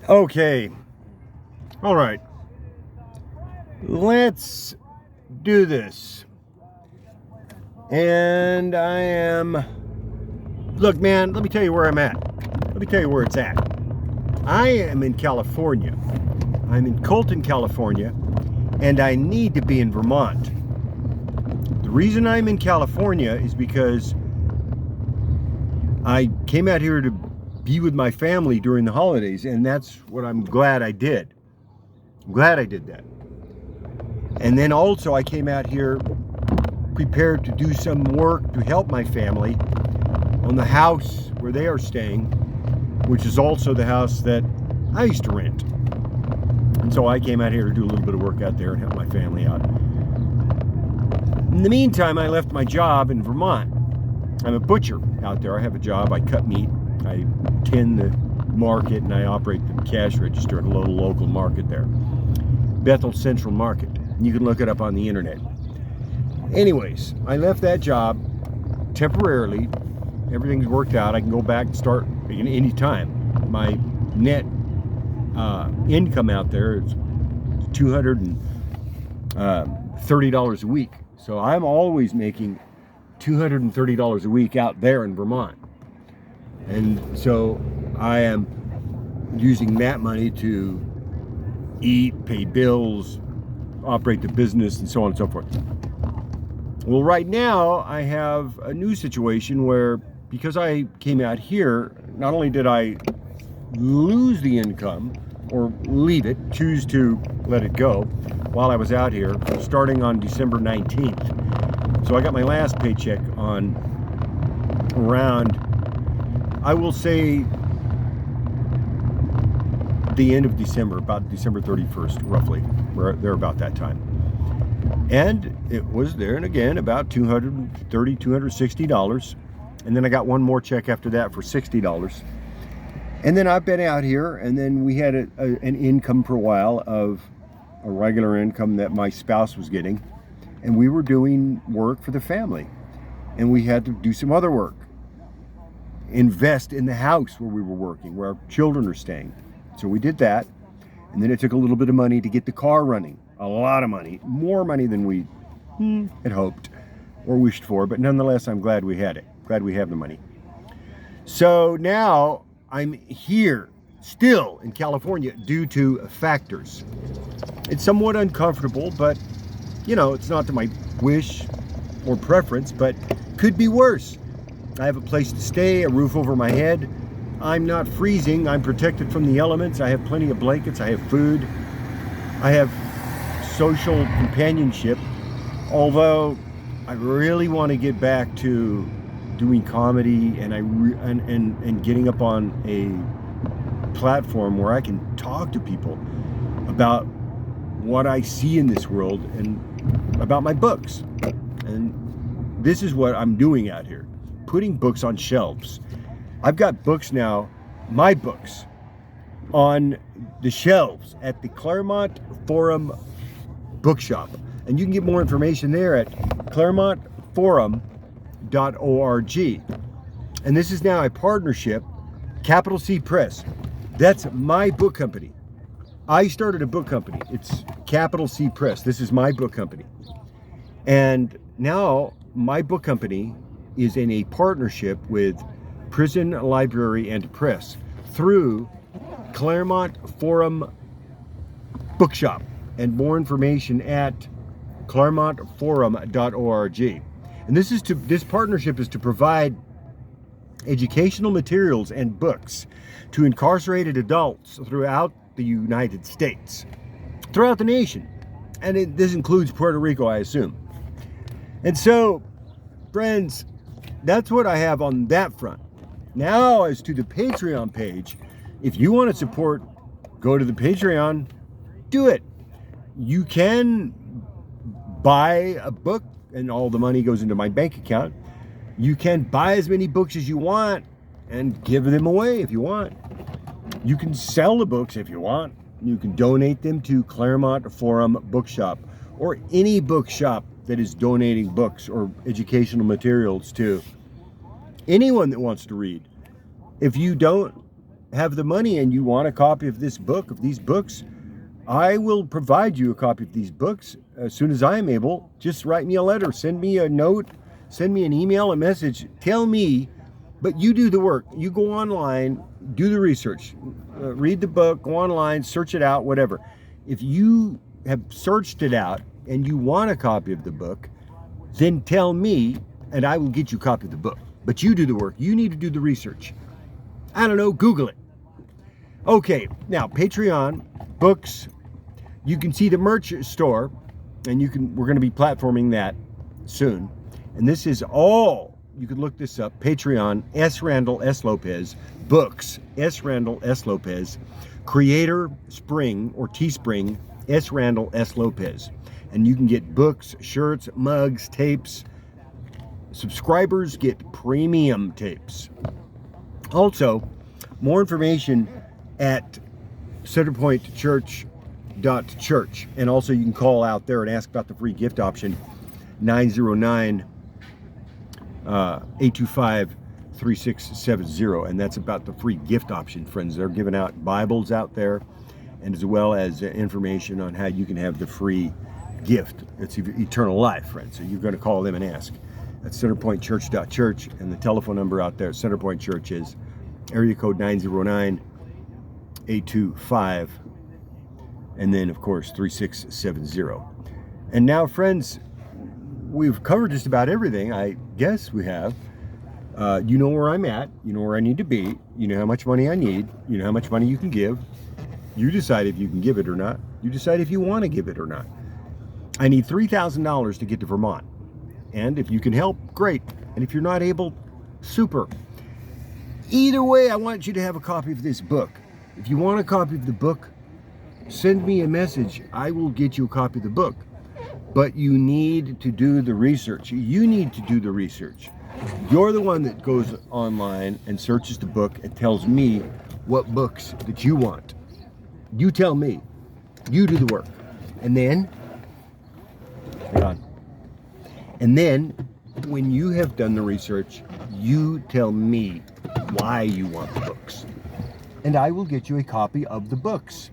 Okay. All right. Let's do this. And I am... Look, man, let me tell you where I'm at. Let me tell you where it's at. I am in California. I'm in Colton, California, and I need to be in Vermont. The reason I'm in California is because I came out here to be with my family during the holidays, and that's what I'm glad I did. I'm glad I did that. And then also I came out here prepared to do some work to help my family on the house where they are staying, which is also the house that I used to rent. And so I came out here to do a little bit of work out there and help my family out. In the meantime, I left my job in Vermont. I'm a butcher out there. I have a job. I cut meat. I tend the market, and I operate the cash register at a little local market there. Bethel Central Market. You can look it up on the internet. Anyways, I left that job temporarily. Everything's worked out. I can go back and start any time. My net income out there is $230 a week. So I'm always making $230 a week out there in Vermont. And so I am using that money to eat, pay bills, operate the business, and so on and so forth. Well, right now I have a new situation where, because I came out here, not only did I lose the income or leave it, choose to let it go while I was out here, starting on December 19th. So I got my last paycheck on around, I will say, the end of December, about December 31st, roughly, there about that time. And it was there, and again, about $230, $260. And then I got one more check after that for $60. And then I've been out here, and then we had an income for a while of a regular income that my spouse was getting. And we were doing work for the family. And we had to do some other work. Invest in the house where we were working, where our children are staying. So we did that. And then it took a little bit of money to get the car running. A lot of money. More money than we had hoped or wished for. But nonetheless, I'm glad we had it. Glad we have the money. So now I'm here, still in California, due to factors. It's somewhat uncomfortable, but, you know, it's not to my wish or preference, but could be worse. I have a place to stay, a roof over my head. I'm not freezing. I'm protected from the elements. I have plenty of blankets. I have food. I have social companionship. Although I really want to get back to doing comedy and getting up on a platform where I can talk to people about what I see in this world and about my books. And this is what I'm doing out here, putting books on shelves. I've got books now, my books, on the shelves at the Claremont Forum Bookshop. And you can get more information there at ClaremontForum.org. And this is now a partnership, Capital C Press. That's my book company. I started a book company. It's Capital C Press. This is my book company. And now my book company is in a partnership with Prison Library and Press through Claremont Forum Bookshop. And more information at ClaremontForum.org. And this partnership is to provide educational materials and books to incarcerated adults throughout the United States, throughout the nation. And this includes Puerto Rico, I assume. And so, friends, that's what I have on that front. Now, as to the Patreon page, if you want to support, go to the Patreon, do it. You can buy a book and all the money goes into my bank account. You can buy as many books as you want and give them away if you want. You can sell the books if you want. You can donate them to Claremont Forum Bookshop or any bookshop that is donating books or educational materials to anyone that wants to read. If you don't have the money and you want a copy of this book, of these books, I will provide you a copy of these books as soon as I am able. Just write me a letter, send me a note, send me an email, a message, tell me, but you do the work. You go online, do the research, read the book, go online, search it out, whatever. If you have searched it out and you want a copy of the book, then tell me and I will get you a copy of the book. But you do the work. You need to do the research. I don't know, Google it. Okay, now Patreon, books, you can see the merch store, and we're going to be platforming that soon. And this is all, you can look this up, Patreon, S. Randall S. Lopez, books, S. Randall S. Lopez, Creator Spring or Teespring, S. Randall S. Lopez. And you can get books, shirts, mugs, tapes. Subscribers get premium tapes. Also, more information at centerpointchurch.church. And also you can call out there and ask about the free gift option, 909-825-3670. And that's about the free gift option, friends. They're giving out Bibles out there, and as well as information on how you can have the free gift. It's eternal life, friends. So you're going to call them and ask. That's centerpointchurch.church, and the telephone number out there at Centerpoint Church is area code 909-825, and then of course 3670. And now, friends, we've covered just about everything. I guess we have. You know where I'm at. You know where I need to be. You know how much money I need. You know how much money you can give. You decide if you can give it or not. You decide if you want to give it or not. I need $3,000 to get to Vermont. And if you can help, great. And if you're not able, super. Either way, I want you to have a copy of this book. If you want a copy of the book, send me a message. I will get you a copy of the book. But you need to do the research. You need to do the research. You're the one that goes online and searches the book and tells me what books that you want. You tell me. You do the work. And then, hang on. And then, when you have done the research, you tell me why you want the books. And I will get you a copy of the books.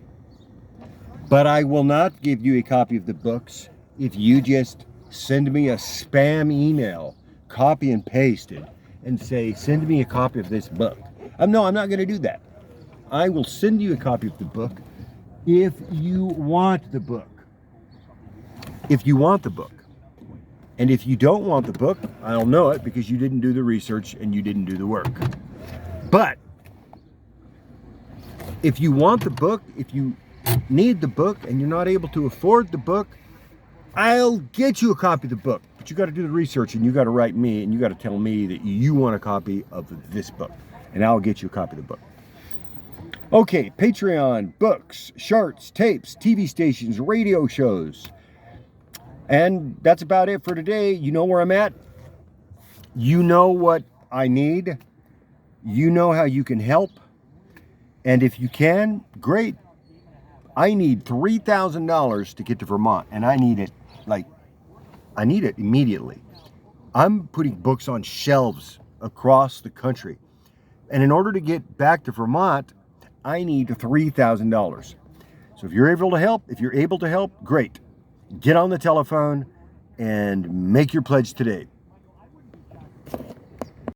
But I will not give you a copy of the books if you just send me a spam email, copy and pasted, and say, send me a copy of this book. No, I'm not going to do that. I will send you a copy of the book if you want the book. If you want the book. And if you don't want the book, I'll know it because you didn't do the research and you didn't do the work. But if you want the book, if you need the book and you're not able to afford the book, I'll get you a copy of the book. But you got to do the research, and you got to write me, and you got to tell me that you want a copy of this book, and I'll get you a copy of the book. Okay, Patreon, books, shirts, tapes, TV stations, radio shows. And that's about it for today. You know where I'm at. You know what I need. You know how you can help. And if you can, great. I need $3,000 to get to Vermont, and I need it immediately. I'm putting books on shelves across the country. And in order to get back to Vermont, I need $3,000. So if you're able to help, great. Get on the telephone and make your pledge today.